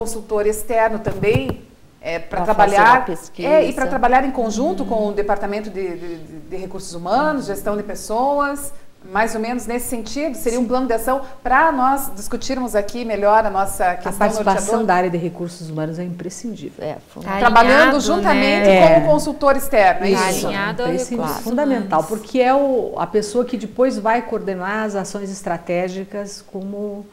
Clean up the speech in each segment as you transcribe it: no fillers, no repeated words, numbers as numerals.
consultor externo também para trabalhar e para trabalhar em conjunto com o Departamento de Recursos Humanos, Gestão de Pessoas, mais ou menos nesse sentido? Seria um plano de ação para nós discutirmos aqui melhor a nossa questão norteadora? A participação da área de recursos humanos é imprescindível. Trabalhando juntamente com o consultor externo, é isso? É fundamental, porque é a pessoa que depois vai coordenar as ações estratégicas como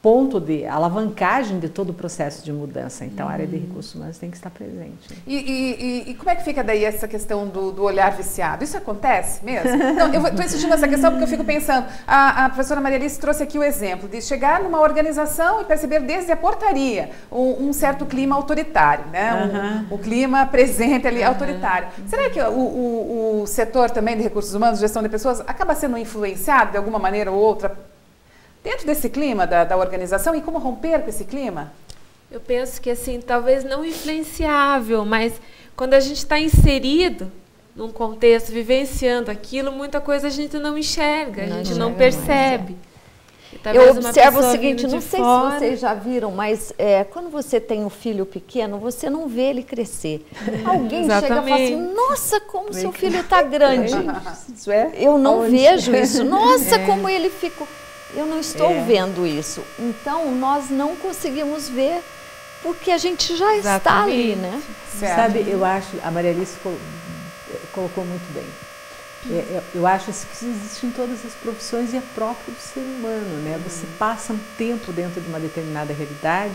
ponto de alavancagem de todo o processo de mudança. Então, a área de recursos humanos tem que estar presente. E como é que fica daí essa questão do olhar viciado? Isso acontece mesmo? Não, eu estou insistindo nessa questão porque eu fico pensando, a professora Maria Alice trouxe aqui o exemplo de chegar numa organização e perceber desde a portaria um certo clima autoritário, né? O clima presente ali autoritário. Será que o setor também de recursos humanos, gestão de pessoas, acaba sendo influenciado de alguma maneira ou outra dentro desse clima da organização, e como romper com esse clima? Eu penso que, assim, talvez não influenciável, mas quando a gente está inserido num contexto, vivenciando aquilo, muita coisa a gente não enxerga, a gente não percebe. Eu observo o seguinte, não sei se vocês já viram, mas quando você tem um filho pequeno, você não vê ele crescer. Alguém chega e fala assim, nossa, como seu filho está grande. Eu não vejo isso. Nossa, como ele ficou... Eu não estou vendo isso. Então, nós não conseguimos ver, porque a gente já está ali, né? Sabe, eu acho, a Maria Alice colocou muito bem. Eu acho que isso existe em todas as profissões e é próprio do ser humano, né? Você passa um tempo dentro de uma determinada realidade,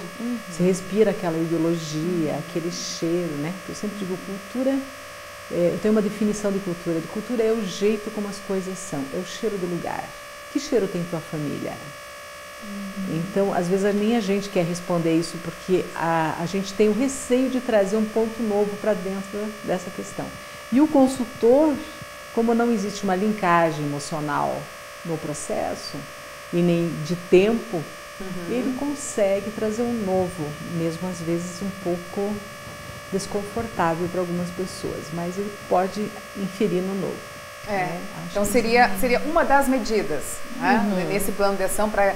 você respira aquela ideologia, aquele cheiro, né? Eu sempre digo, cultura... eu tenho uma definição de cultura. De cultura é o jeito como as coisas são, é o cheiro do lugar. Que cheiro tem tua família? Então, às vezes, nem a gente quer responder isso, porque a gente tem o receio de trazer um ponto novo para dentro dessa questão. E o consultor, como não existe uma linkagem emocional no processo, e nem de tempo, ele consegue trazer um novo, mesmo às vezes um pouco desconfortável para algumas pessoas, mas ele pode inferir no novo. Então seria uma das medidas, né, nesse plano de ação para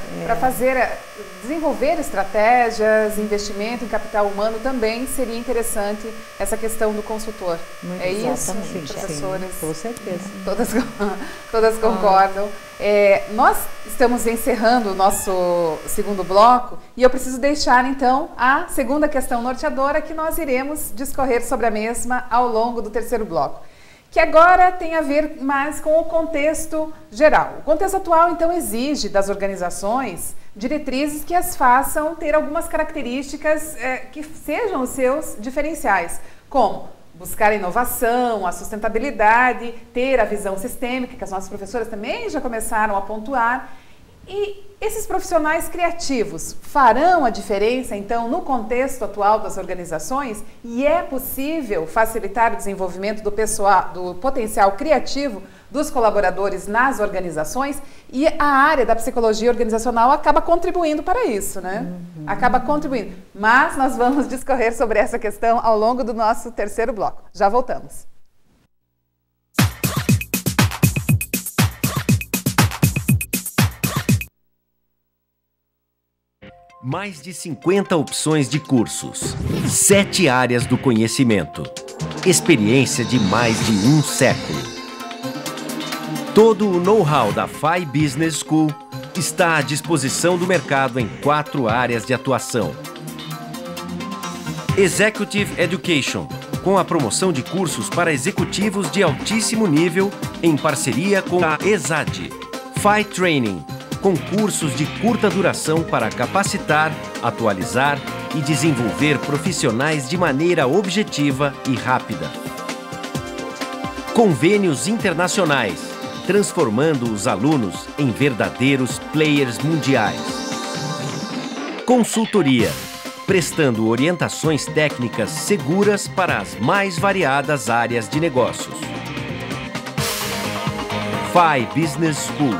desenvolver estratégias, investimento em capital humano. Também seria interessante essa questão do consultor. Isso, professores? Sim, com certeza. Todas concordam. Nós estamos encerrando o nosso segundo bloco e eu preciso deixar então a segunda questão norteadora, que nós iremos discorrer sobre a mesma ao longo do terceiro bloco, que agora tem a ver mais com o contexto geral. O contexto atual, então, exige das organizações diretrizes que as façam ter algumas características que sejam os seus diferenciais, como buscar a inovação, a sustentabilidade, ter a visão sistêmica, que as nossas professoras também já começaram a pontuar. E esses profissionais criativos farão a diferença, então, no contexto atual das organizações? E é possível facilitar o desenvolvimento do pessoal, do potencial criativo dos colaboradores nas organizações? E a área da psicologia organizacional acaba contribuindo para isso, né? Acaba contribuindo. Mas nós vamos discorrer sobre essa questão ao longo do nosso terceiro bloco. Já voltamos. Mais de 50 opções de cursos, 7 áreas do conhecimento, experiência de mais de um século. Todo o know-how da FI Business School está à disposição do mercado em 4 áreas de atuação. Executive Education, com a promoção de cursos para executivos de altíssimo nível em parceria com a ESAD. FI Training, com cursos de curta duração para capacitar, atualizar e desenvolver profissionais de maneira objetiva e rápida. Convênios internacionais, transformando os alunos em verdadeiros players mundiais. Consultoria, prestando orientações técnicas seguras para as mais variadas áreas de negócios. FI Business School,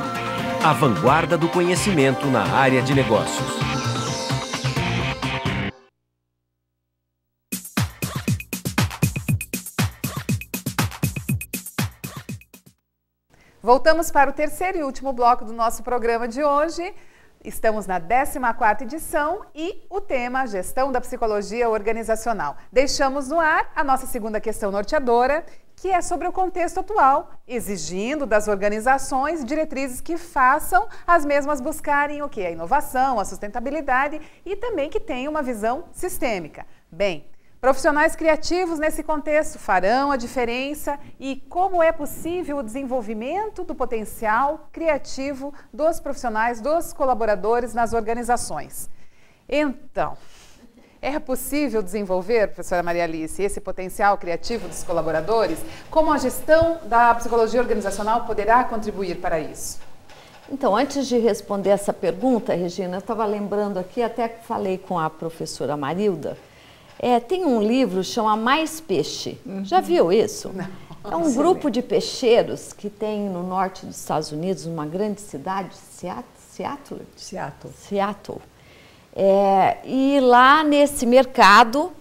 a vanguarda do conhecimento na área de negócios. Voltamos para o terceiro e último bloco do nosso programa de hoje. Estamos na 14ª edição e o tema Gestão da Psicologia Organizacional. Deixamos no ar a nossa segunda questão norteadora, que é sobre o contexto atual, exigindo das organizações diretrizes que façam as mesmas buscarem o quê? A inovação, a sustentabilidade e também que tenham uma visão sistêmica. Bem, profissionais criativos nesse contexto farão a diferença e como é possível o desenvolvimento do potencial criativo dos profissionais, dos colaboradores nas organizações. Então, é possível desenvolver, professora Maria Alice, esse potencial criativo dos colaboradores? Como a gestão da psicologia organizacional poderá contribuir para isso? Então, antes de responder essa pergunta, Regina, eu estava lembrando aqui, até que falei com a professora Marilda, tem um livro que chama Mais Peixe. Já viu isso? Não, é um grupo de peixeiros que tem no norte dos Estados Unidos, uma grande cidade, Seattle. E lá nesse mercado,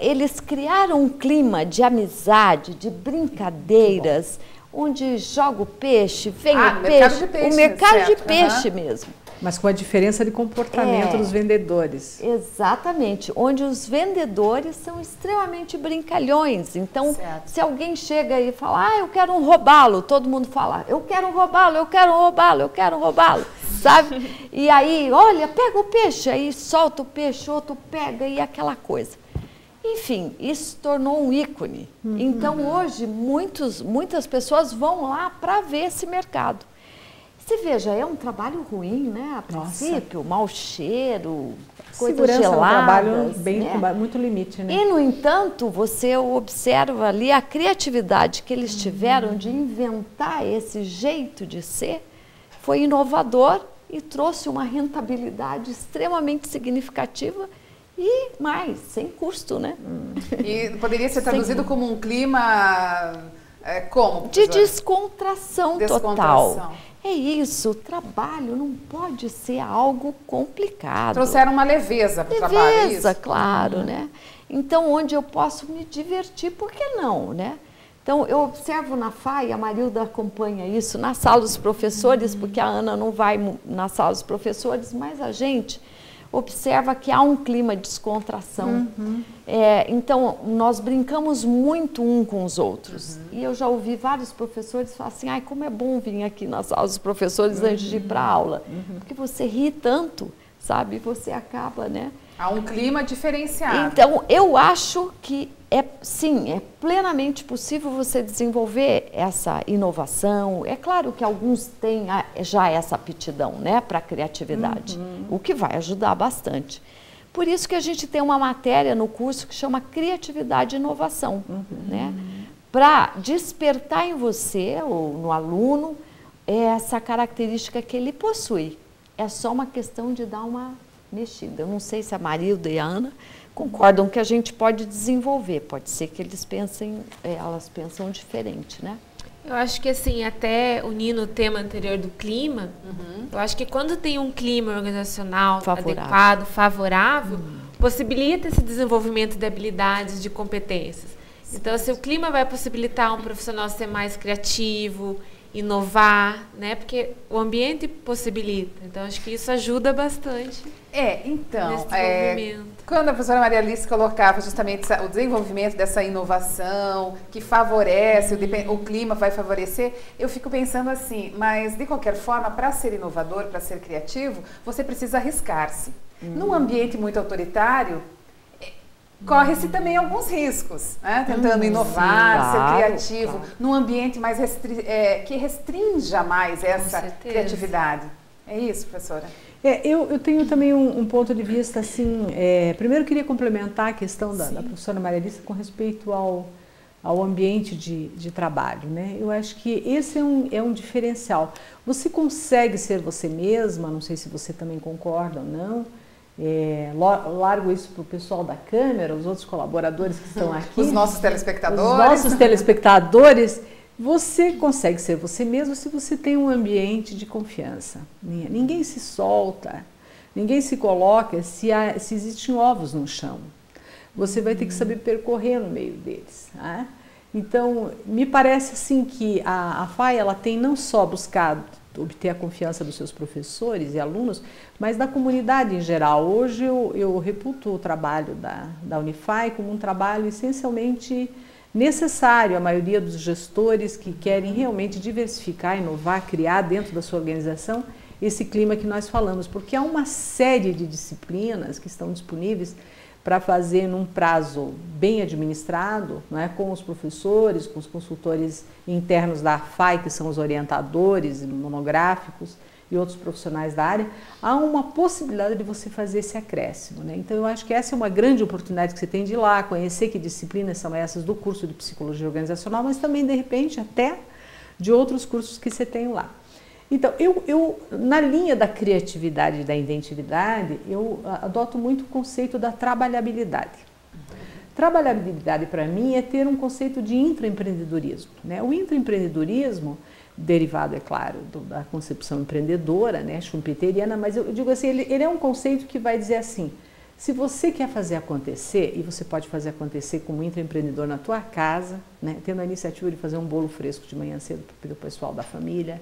eles criaram um clima de amizade, de brincadeiras, onde joga o peixe, vem o peixe, o mercado de peixe mesmo. Mas com a diferença de comportamento dos vendedores. Exatamente, onde os vendedores são extremamente brincalhões. Então, se alguém chega e fala, eu quero um robalo, todo mundo fala, eu quero um robalo, eu quero um robalo, eu quero um robalo, sabe? E aí, olha, pega o peixe, aí solta o peixe, outro pega e aquela coisa. Enfim, isso tornou um ícone. Então, hoje, muitas pessoas vão lá para ver esse mercado. Você veja, é um trabalho ruim, né? A princípio, mau cheiro, coisas geladas. É um trabalho com muito limite, né? E, no entanto, você observa ali a criatividade que eles tiveram de inventar esse jeito de ser, foi inovador e trouxe uma rentabilidade extremamente significativa e mais, sem custo, né? E poderia ser traduzido como um clima, como? De descontração total. É isso, o trabalho não pode ser algo complicado. Trouxeram uma leveza para o trabalho, é isso? Claro, né? Então, onde eu posso me divertir, por que não, né? Então, eu observo na FAI, a Marilda acompanha isso, na sala dos professores, porque a Ana não vai na sala dos professores, mas a gente observa que há um clima de descontração. Então, nós brincamos muito um com os outros. E eu já ouvi vários professores falar assim, como é bom vir aqui nas aulas dos professores antes de ir para a aula. Porque você ri tanto, sabe? Você acaba, né? Há um clima diferenciado. Então, eu acho que sim, é plenamente possível você desenvolver essa inovação. É claro que alguns têm já essa aptidão, né, para a criatividade, o que vai ajudar bastante. Por isso que a gente tem uma matéria no curso que chama Criatividade e Inovação, né, para despertar em você, ou no aluno, essa característica que ele possui. É só uma questão de dar uma mexida. Eu não sei se a Marilda e a Ana concordam que a gente pode desenvolver. Pode ser que elas pensam diferente, né? Eu acho que assim, até unindo o tema anterior do clima, eu acho que quando tem um clima organizacional adequado, favorável, possibilita esse desenvolvimento de habilidades, de competências. Então, assim, o clima vai possibilitar um profissional ser mais criativo, inovar, né? Porque o ambiente possibilita. Então, acho que isso ajuda bastante. Então, quando a professora Maria Alice colocava justamente o desenvolvimento dessa inovação, que favorece, o clima vai favorecer, eu fico pensando assim, mas de qualquer forma, para ser inovador, para ser criativo, você precisa arriscar-se. Num ambiente muito autoritário, corre-se também alguns riscos, né? Tentando inovar, ser criativo, num ambiente mais que restrinja mais essa criatividade. É isso, professora? Eu tenho também um ponto de vista assim, primeiro eu queria complementar a questão da professora Maria Alice com respeito ao ambiente de trabalho, né? Eu acho que esse é um diferencial. Você consegue ser você mesma, não sei se você também concorda ou não, largo isso para o pessoal da câmera, os outros colaboradores que estão aqui. Os nossos telespectadores. Os nossos telespectadores. Você consegue ser você mesmo se você tem um ambiente de confiança. Ninguém se solta, ninguém se coloca se existem ovos no chão. Você vai ter que saber percorrer no meio deles. Né? Então, me parece assim que a FAI ela tem não só buscado obter a confiança dos seus professores e alunos, mas da comunidade em geral. Hoje eu reputo o trabalho da Unify como um trabalho essencialmente necessário. A maioria dos gestores que querem realmente diversificar, inovar, criar dentro da sua organização esse clima que nós falamos, porque há uma série de disciplinas que estão disponíveis para fazer num prazo bem administrado, né, com os professores, com os consultores internos da AFAI, que são os orientadores monográficos e outros profissionais da área, há uma possibilidade de você fazer esse acréscimo, né? Então eu acho que essa é uma grande oportunidade que você tem de ir lá, conhecer que disciplinas são essas do curso de Psicologia Organizacional, mas também, de repente, até de outros cursos que você tem lá. Então, eu na linha da criatividade e da inventividade, eu adoto muito o conceito da trabalhabilidade. Trabalhabilidade, para mim, é ter um conceito de intraempreendedorismo, né? O intraempreendedorismo, derivado, é claro, da concepção empreendedora, né, schumpeteriana, mas eu digo assim, ele é um conceito que vai dizer assim, se você quer fazer acontecer, e você pode fazer acontecer como intraempreendedor na tua casa, né, tendo a iniciativa de fazer um bolo fresco de manhã cedo para o pessoal da família,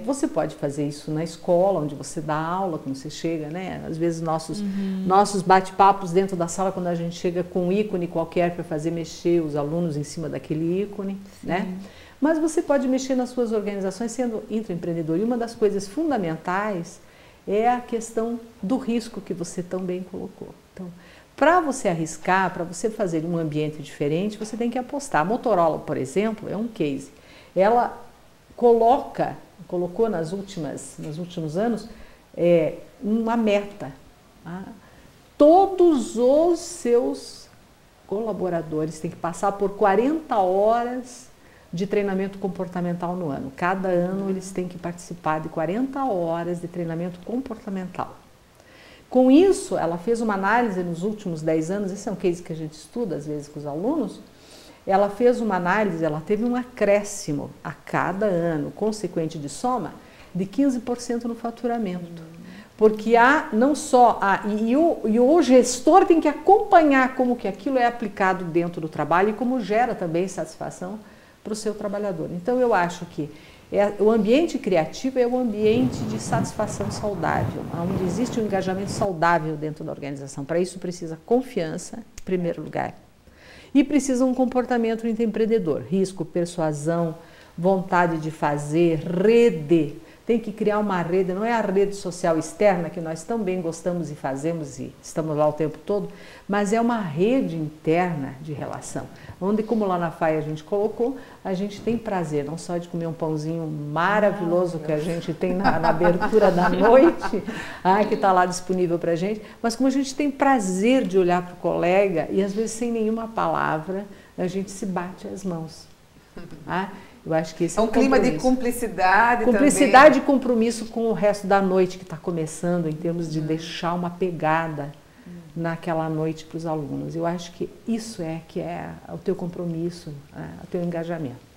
você pode fazer isso na escola, onde você dá aula, quando você chega, né? Às vezes nossos bate-papos dentro da sala, quando a gente chega com um ícone qualquer para fazer mexer os alunos em cima daquele ícone, né? Mas você pode mexer nas suas organizações sendo intraempreendedor. E uma das coisas fundamentais é a questão do risco que você tão bem colocou. Então, para você arriscar, para você fazer um ambiente diferente, você tem que apostar. A Motorola, por exemplo, é um case. Ela colocou nos últimos anos uma meta. Tá? Todos os seus colaboradores têm que passar por 40 horas de treinamento comportamental no ano. Cada ano eles têm que participar de 40 horas de treinamento comportamental. Com isso, ela fez uma análise nos últimos 10 anos, esse é um case que a gente estuda às vezes com os alunos. Ela fez uma análise, ela teve um acréscimo a cada ano, consequente de soma, de 15% no faturamento. Porque o gestor tem que acompanhar como que aquilo é aplicado dentro do trabalho e como gera também satisfação para o seu trabalhador. Então eu acho que o ambiente criativo é um ambiente de satisfação saudável, onde existe um engajamento saudável dentro da organização. Para isso precisa confiança, em primeiro lugar. E precisa um comportamento empreendedor, risco, persuasão, vontade de fazer, rede. Tem que criar uma rede, não é a rede social externa que nós tão bem gostamos e fazemos e estamos lá o tempo todo, mas é uma rede interna de relação, onde, como lá na FAI a gente colocou, a gente tem prazer, não só de comer um pãozinho maravilhoso que a gente tem na abertura da noite, que está lá disponível para a gente, mas como a gente tem prazer de olhar para o colega e às vezes sem nenhuma palavra, a gente se bate as mãos. Eu acho que esse é um clima de cumplicidade também. E compromisso com o resto da noite que está começando, em termos de deixar uma pegada naquela noite para os alunos. Eu acho que isso que é o teu compromisso, o teu engajamento.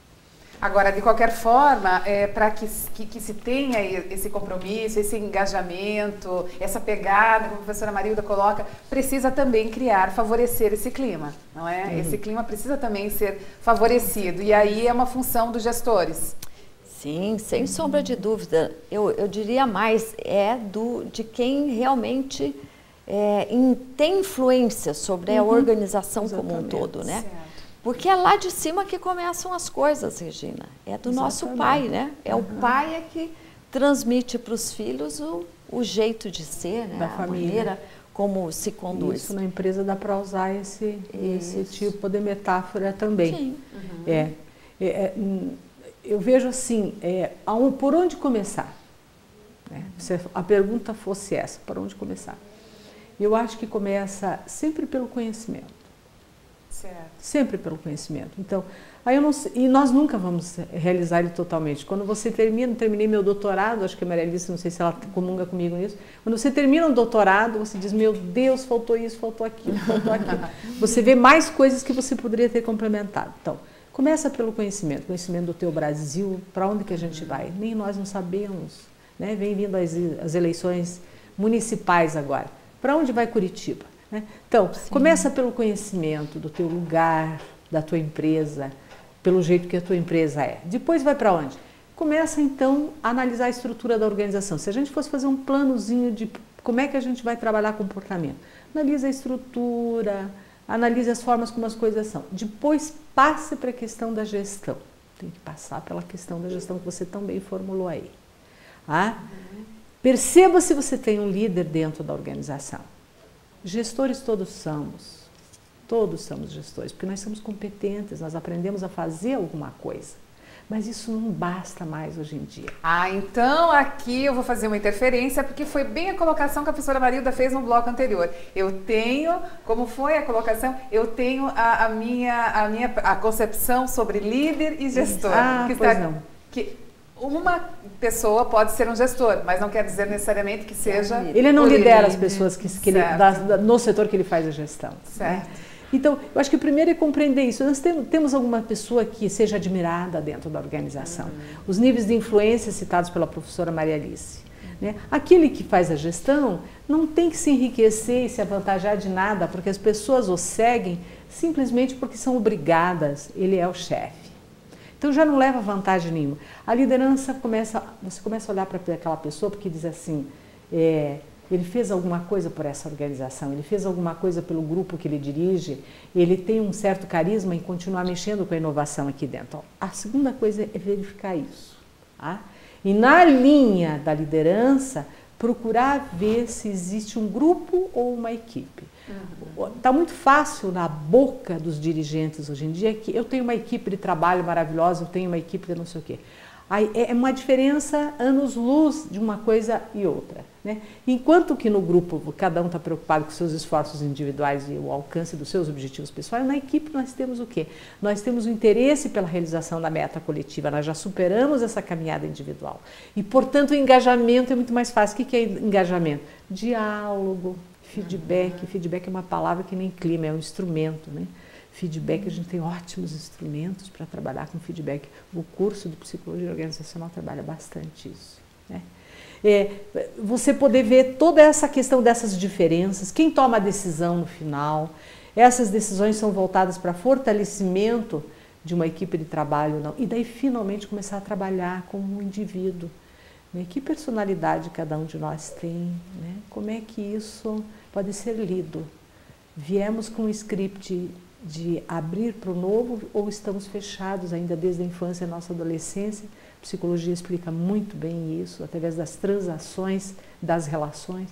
Agora, de qualquer forma, para que se tenha esse compromisso, esse engajamento, essa pegada, como a professora Marilda coloca, precisa também favorecer esse clima, não é? Uhum. Esse clima precisa também ser favorecido, e aí é uma função dos gestores. Sim, sem sombra de dúvida. Eu diria mais, de quem realmente tem influência sobre a organização como um todo, né? Certo. Porque é lá de cima que começam as coisas, Regina. É do nosso pai, né? O pai que transmite para os filhos o jeito de ser, né? A maneira como se conduz. Isso na empresa dá para usar esse tipo de metáfora também. Sim. Eu vejo assim, por onde começar? Se a pergunta fosse essa, por onde começar? Eu acho que começa sempre pelo conhecimento. Certo. Sempre pelo conhecimento. Então, e nós nunca vamos realizar ele totalmente. Quando você terminei meu doutorado, acho que a Maria Alice, não sei se ela comunga comigo nisso, quando você termina um doutorado, você diz, meu Deus, faltou isso, faltou aquilo, faltou aquilo. Você vê mais coisas que você poderia ter complementado. Então, começa pelo conhecimento do teu Brasil, para onde que a gente vai? Nem nós não sabemos, né? Vem vindo as eleições municipais agora. Para onde vai Curitiba? Então, começa pelo conhecimento do teu lugar, da tua empresa, pelo jeito que a tua empresa é. Depois vai para onde? começa então a analisar a estrutura da organização. Se a gente fosse fazer um planozinho de como é que a gente vai trabalhar comportamento, analisa a estrutura, analise as formas como as coisas são. Depois passe para a questão da gestão. Tem que passar pela questão da gestão que você tão bem formulou aí. Perceba se você tem um líder dentro da organização. Gestores todos somos gestores, porque nós somos competentes, nós aprendemos a fazer alguma coisa. Mas isso não basta mais hoje em dia. Então aqui eu vou fazer uma interferência, porque foi bem a colocação que a professora Marilda fez no bloco anterior. Eu tenho, como foi a colocação, eu tenho a concepção sobre líder e gestor. Que uma pessoa pode ser um gestor, mas não quer dizer necessariamente que seja... Ele não lidera as pessoas no setor que ele faz a gestão. Certo. Né? Então, eu acho que o primeiro é compreender isso. Nós temos alguma pessoa que seja admirada dentro da organização. Os níveis de influência citados pela professora Maria Alice. Né? Aquele que faz a gestão não tem que se enriquecer e se avantajar de nada, porque as pessoas o seguem simplesmente porque são obrigadas. Ele é o chefe. Então, já não leva vantagem nenhuma. A liderança você começa a olhar para aquela pessoa porque diz assim... Ele fez alguma coisa por essa organização, ele fez alguma coisa pelo grupo que ele dirige, ele tem um certo carisma em continuar mexendo com a inovação aqui dentro. A segunda coisa é verificar isso. E na linha da liderança, procurar ver se existe um grupo ou uma equipe. Está muito fácil na boca dos dirigentes hoje em dia que eu tenho uma equipe de trabalho maravilhosa, eu tenho uma equipe de não sei o quê. É uma diferença anos-luz de uma coisa e outra. Né? Enquanto que no grupo cada um está preocupado com seus esforços individuais e o alcance dos seus objetivos pessoais, na equipe nós temos o quê? Nós temos o interesse pela realização da meta coletiva, nós já superamos essa caminhada individual. E, portanto, o engajamento é muito mais fácil. O que é engajamento? Diálogo, feedback. Feedback é uma palavra que nem clima, é um instrumento, né? Feedback, a gente tem ótimos instrumentos para trabalhar com feedback. O curso de psicologia organizacional trabalha bastante isso. Né? Você poder ver toda essa questão dessas diferenças, quem toma a decisão no final, essas decisões são voltadas para fortalecimento de uma equipe de trabalho, não. E daí finalmente começar a trabalhar como um indivíduo. Né? Que personalidade cada um de nós tem, né? Como é que isso pode ser lido? Viemos com um script de abrir para o novo ou estamos fechados ainda desde a infância e a nossa adolescência? A psicologia explica muito bem isso, através das transações, das relações.